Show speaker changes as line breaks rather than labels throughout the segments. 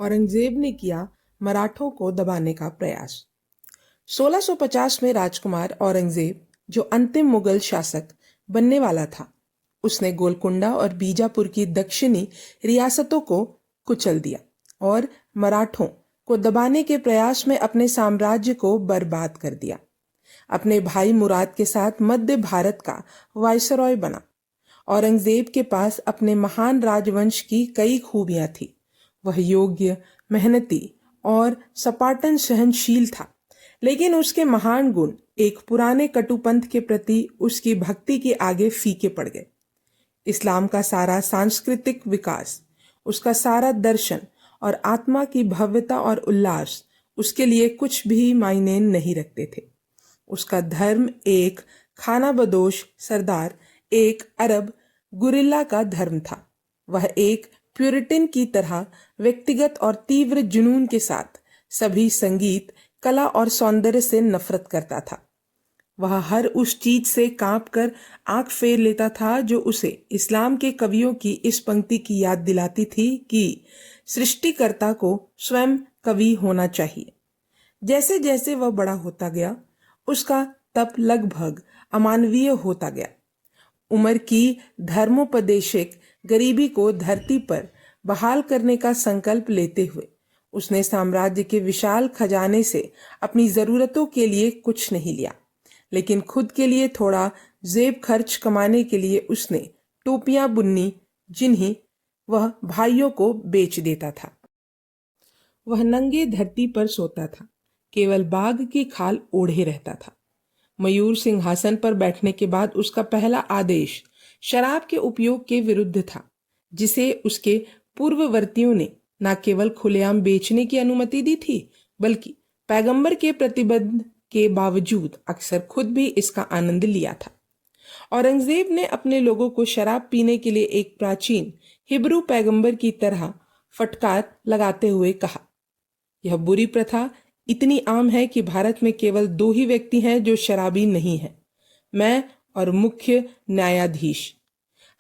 औरंगजेब ने किया मराठों को दबाने का प्रयास। 1650 में राजकुमार औरंगजेब, जो अंतिम मुगल शासक बनने वाला था, उसने गोलकुंडा और बीजापुर की दक्षिणी रियासतों को कुचल दिया और मराठों को दबाने के प्रयास में अपने साम्राज्य को बर्बाद कर दिया। अपने भाई मुराद के साथ मध्य भारत का वायसरॉय बना। औरंगजेब के पास अपने महान राजवंश की कई खूबियां थी। वह योग्य, मेहनती और सपाटन सहनशील था, लेकिन उसके महान गुण एक पुराने कटुपंथ के प्रति उसकी भक्ति के आगे फीके पड़ गए। इस्लाम का सारा सांस्कृतिक विकास, उसका सारा दर्शन और आत्मा की भव्यता और उल्लास उसके लिए कुछ भी मायने नहीं रखते थे। उसका धर्म एक खानाबदोश सरदार, एक अरब गुरिल्ला का धर्म था। वह एक प्यूरिटन की तरह व्यक्तिगत और तीव्र जुनून के साथ सभी संगीत, कला और सौंदर्य से नफरत करता था। वह हर उस चीज से कांप कर आंख फेर लेता था जो उसे इस्लाम के कवियों की इस पंक्ति की याद दिलाती थी कि सृष्टिकर्ता को स्वयं कवि होना चाहिए। जैसे जैसे वह बड़ा होता गया, उसका तप लगभग अमानवीय होता गया। उमर की धर्मोपदेशक गरीबी को धरती पर बहाल करने का संकल्प लेते हुए उसने साम्राज्य के विशाल खजाने से अपनी जरूरतों के लिए कुछ नहीं लिया, लेकिन खुद के लिए थोड़ा जेब खर्च कमाने के लिए उसने टोपियां बुननी, जिन्हें वह भाइयों को बेच देता था। वह नंगे धरती पर सोता था, केवल बाघ की खाल ओढ़े रहता था। मयूर सिंहासन पर बैठने के बाद उसका पहला आदेश शराब के उपयोग के विरुद्ध था, जिसे उसके पूर्ववर्तियों ने न केवल खुलेआम बेचने की अनुमति दी थी, बल्कि पैगंबर के प्रतिबंध के बावजूद अक्सर खुद भी इसका आनंद लिया था। औरंगजेब ने अपने लोगों को शराब पीने के लिए एक प्राचीन हिब्रू पैगंबर की तरह फटकार लगाते हुए कहा, यह बुरी प्रथा इतनी आम है कि भारत में केवल 2 ही व्यक्ति हैं जो शराबी नहीं हैं, मैं और मुख्य न्यायाधीश।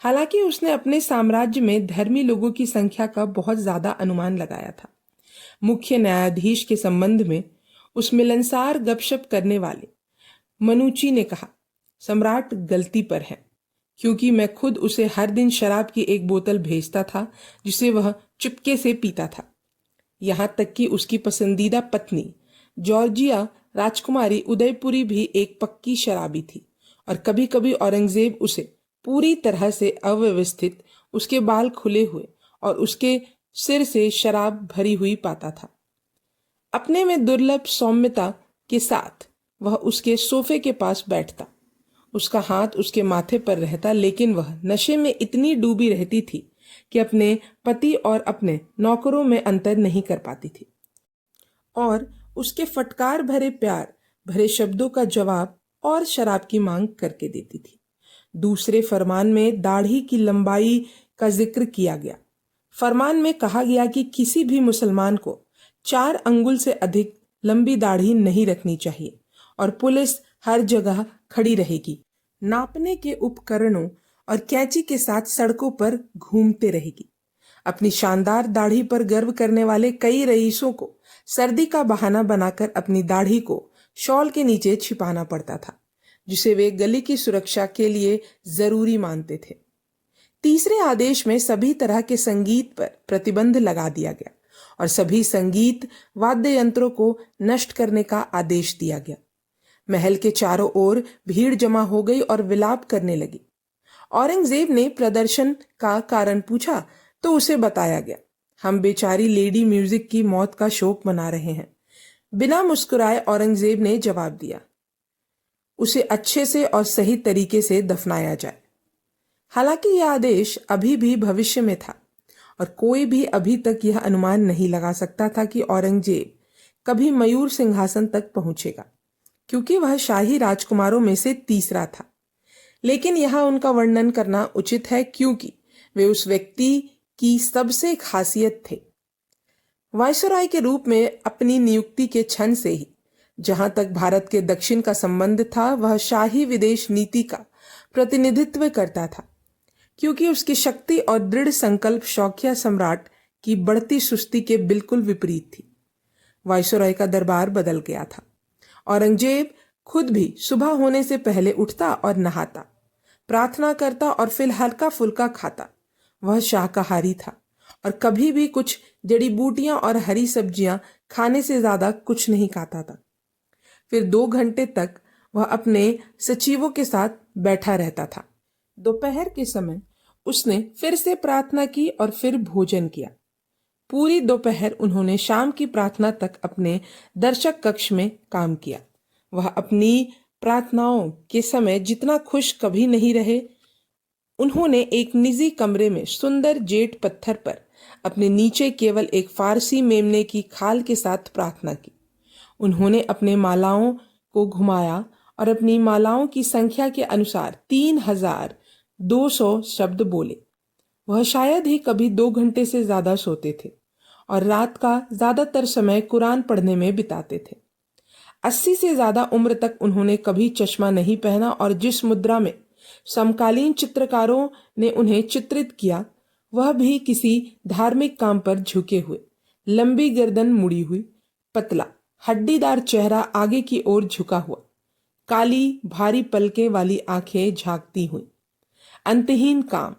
हालांकि उसने अपने साम्राज्य में धर्मी लोगों की संख्या का बहुत ज्यादा अनुमान लगाया था। मुख्य न्यायाधीश के संबंध में उस मिलनसार गपशप करने वाले मनुची ने कहा, सम्राट गलती पर है, क्योंकि मैं खुद उसे हर दिन शराब की एक बोतल भेजता था जिसे वह चुपके से पीता था। यहाँ तक कि उसकी पसंदीदा पत्नी जॉर्जिया राजकुमारी उदयपुरी भी एक पक्की शराबी थी और कभी कभी औरंगजेब उसे पूरी तरह से अव्यवस्थित, उसके बाल खुले हुए और उसके सिर से शराब भरी हुई पाता था। अपने में दुर्लभ सौम्यता के साथ वह उसके सोफे के पास बैठता, उसका हाथ उसके माथे पर रहता, लेकिन वह नशे में इतनी डूबी रहती थी कि अपने पति और अपने नौकरों में अंतर नहीं कर पाती थी और उसके फटकार भरे प्यार भरे शब्दों का जवाब और शराब की मांग करके देती थी। दूसरे फरमान में दाढ़ी की लंबाई का जिक्र किया गया। फरमान में कहा गया कि किसी भी मुसलमान को 4 अंगुल से अधिक लंबी दाढ़ी नहीं रखनी चाहिए और पुलिस हर जगह खड़ी रहेगी, नापने के उपकरणों और कैंची के साथ सड़कों पर घूमते रहेगी। अपनी शानदार दाढ़ी पर गर्व करने वाले कई रईसों को सर्दी का बहाना बनाकर अपनी दाढ़ी को शॉल के नीचे छिपाना पड़ता था, जिसे वे गले की सुरक्षा के लिए जरूरी मानते थे। तीसरे आदेश में सभी तरह के संगीत पर प्रतिबंध लगा दिया गया और सभी संगीत वाद्य यंत्रों को नष्ट करने का आदेश दिया गया। महल के चारों ओर भीड़ जमा हो गई और विलाप करने लगी। औरंगजेब ने प्रदर्शन का कारण पूछा तो उसे बताया गया, हम बेचारी लेडी म्यूजिक की मौत का शोक मना रहे हैं। बिना मुस्कुराए औरंगजेब ने जवाब दिया, उसे अच्छे से और सही तरीके से दफनाया जाए। हालांकि यह आदेश अभी भी भविष्य में था और कोई भी अभी तक यह अनुमान नहीं लगा सकता था कि औरंगजेब कभी मयूर सिंहासन तक पहुंचेगा, क्योंकि वह शाही राजकुमारों में से तीसरा था। लेकिन यहाँ उनका वर्णन करना उचित है क्योंकि वे उस व्यक्ति की सबसे खासियत थे। वायसराय के रूप में अपनी नियुक्ति के क्षण से ही जहां तक भारत के दक्षिण का संबंध था, वह शाही विदेश नीति का प्रतिनिधित्व करता था, क्योंकि उसकी शक्ति और दृढ़ संकल्प शौकिया सम्राट की बढ़ती सुस्ती के बिल्कुल विपरीत थी। वायसरॉय का दरबार बदल गया था। औरंगजेब खुद भी सुबह होने से पहले उठता और नहाता, प्रार्थना करता और फिर हल्का फुल्का खाता। वह शाकाहारी था और कभी भी कुछ जड़ी बूटियां और हरी सब्जियां खाने से ज्यादा कुछ नहीं खाता था। फिर 2 घंटे तक वह अपने सचिवों के साथ बैठा रहता था। दोपहर के समय उसने फिर से प्रार्थना की और फिर भोजन किया। पूरी दोपहर उन्होंने शाम की प्रार्थना तक अपने दर्शक कक्ष में काम किया। वह अपनी प्रार्थनाओं के समय जितना खुश कभी नहीं रहे। उन्होंने एक निजी कमरे में सुंदर जेट पत्थर पर अपने नीचे केवल एक फारसी मेमने की खाल के साथ प्रार्थना की। उन्होंने अपने मालाओं को घुमाया और अपनी मालाओं की संख्या के अनुसार 3200 शब्द बोले। वह शायद ही कभी 2 घंटे से ज्यादा सोते थे और रात का ज्यादातर समय कुरान पढ़ने में बिताते थे। 80 से ज्यादा उम्र तक उन्होंने कभी चश्मा नहीं पहना और जिस मुद्रा में समकालीन चित्रकारों ने उन्हें चित्रित किया वह भी किसी धार्मिक काम पर झुके हुए, लंबी गर्दन मुड़ी हुई, पतला हड्डीदार चेहरा आगे की ओर झुका हुआ, काली भारी पलकें वाली आंखें झांकती हुई। अंतहीन काम,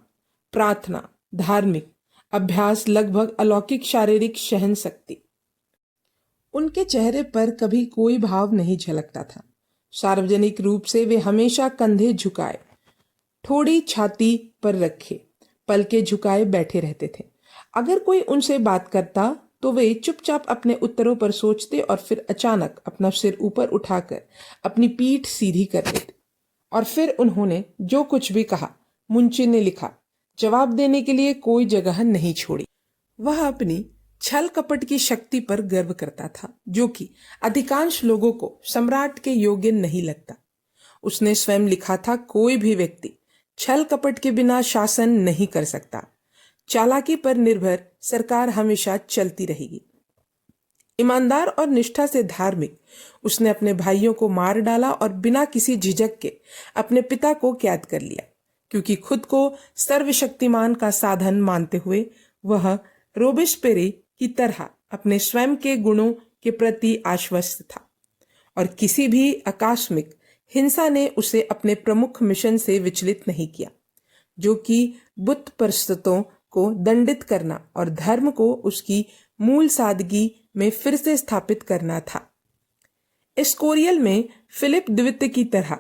प्रार्थना, धार्मिक अभ्यास, लगभग अलौकिक शारीरिक सहन शक्ति। उनके चेहरे पर कभी कोई भाव नहीं झलकता था। सार्वजनिक रूप से वे हमेशा कंधे झुकाए, थोड़ी छाती पर रखे, पलके झुकाए बैठे रहते थे। अगर कोई उनसे बात करता तो वे चुपचाप अपने उत्तरों पर सोचते और फिर अचानक अपना सिर ऊपर उठाकर अपनी पीठ सीधी कर लेते। और फिर उन्होंने जो कुछ भी कहा मुंशी ने लिखा, जवाब देने के लिए कोई जगह नहीं छोड़ी। वह अपनी छल कपट की शक्ति पर गर्व करता था, जो कि अधिकांश लोगों को सम्राट के योग्य नहीं लगता। उसने स्वयं लिखा था, कोई भी व्यक्ति छल कपट के बिना शासन नहीं कर सकता। चालाकी पर निर्भर सरकार हमेशा चलती रहेगी। ईमानदार और निष्ठा से धार्मिक, उसने अपने भाइयों को मार डाला और बिना किसी झिझक के अपने पिता को कैद कर लिया, क्योंकि खुद को सर्वशक्तिमान का साधन मानते हुए वह रोबेस्पेरे की तरह अपने स्वयं के गुणों के प्रति आश्वस्त था। और किसी भी आकस्मिक हिंसा ने उसे अपने प्रमुख मिशन से विचलित नहीं किया, जो कि बुत परस्तों को दंडित करना और धर्म को उसकी मूल सादगी में फिर से स्थापित करना था। एस्कोरियल में फिलिप द्वितीय की तरह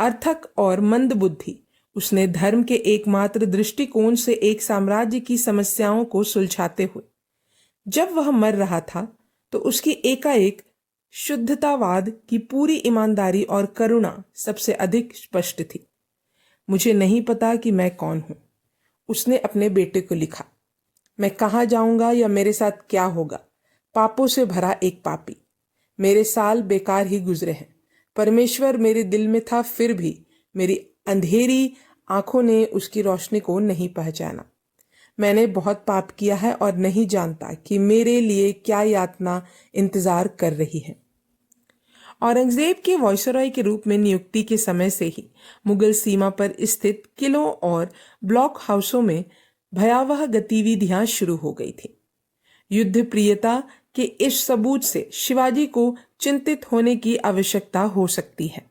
अर्थक और मंदबुद्धि, उसने धर्म के एकमात्र दृष्टिकोण से एक साम्राज्य की समस्याओं को सुलझाते हुए, जब वह मर रहा था तो उसकी एकाएक शुद्धतावाद की पूरी ईमानदारी और करुणा सबसे अधिक स्पष्ट थी। मुझे नहीं पता कि मैं कौन हूं, उसने अपने बेटे को लिखा। मैं कहाँ जाऊंगा या मेरे साथ क्या होगा? पापों से भरा एक पापी। मेरे साल बेकार ही गुजरे हैं। परमेश्वर मेरे दिल में था, फिर भी मेरी अंधेरी आंखों ने उसकी रोशनी को नहीं पहचाना। मैंने बहुत पाप किया है और नहीं जानता कि मेरे लिए क्या यातना इंतजार कर रही है। औरंगजेब के वायसरॉय के रूप में नियुक्ति के समय से ही मुगल सीमा पर स्थित किलों और ब्लॉक हाउसों में भयावह गतिविधियां शुरू हो गई थी। युद्ध प्रियता के इस सबूत से शिवाजी को चिंतित होने की आवश्यकता हो सकती है।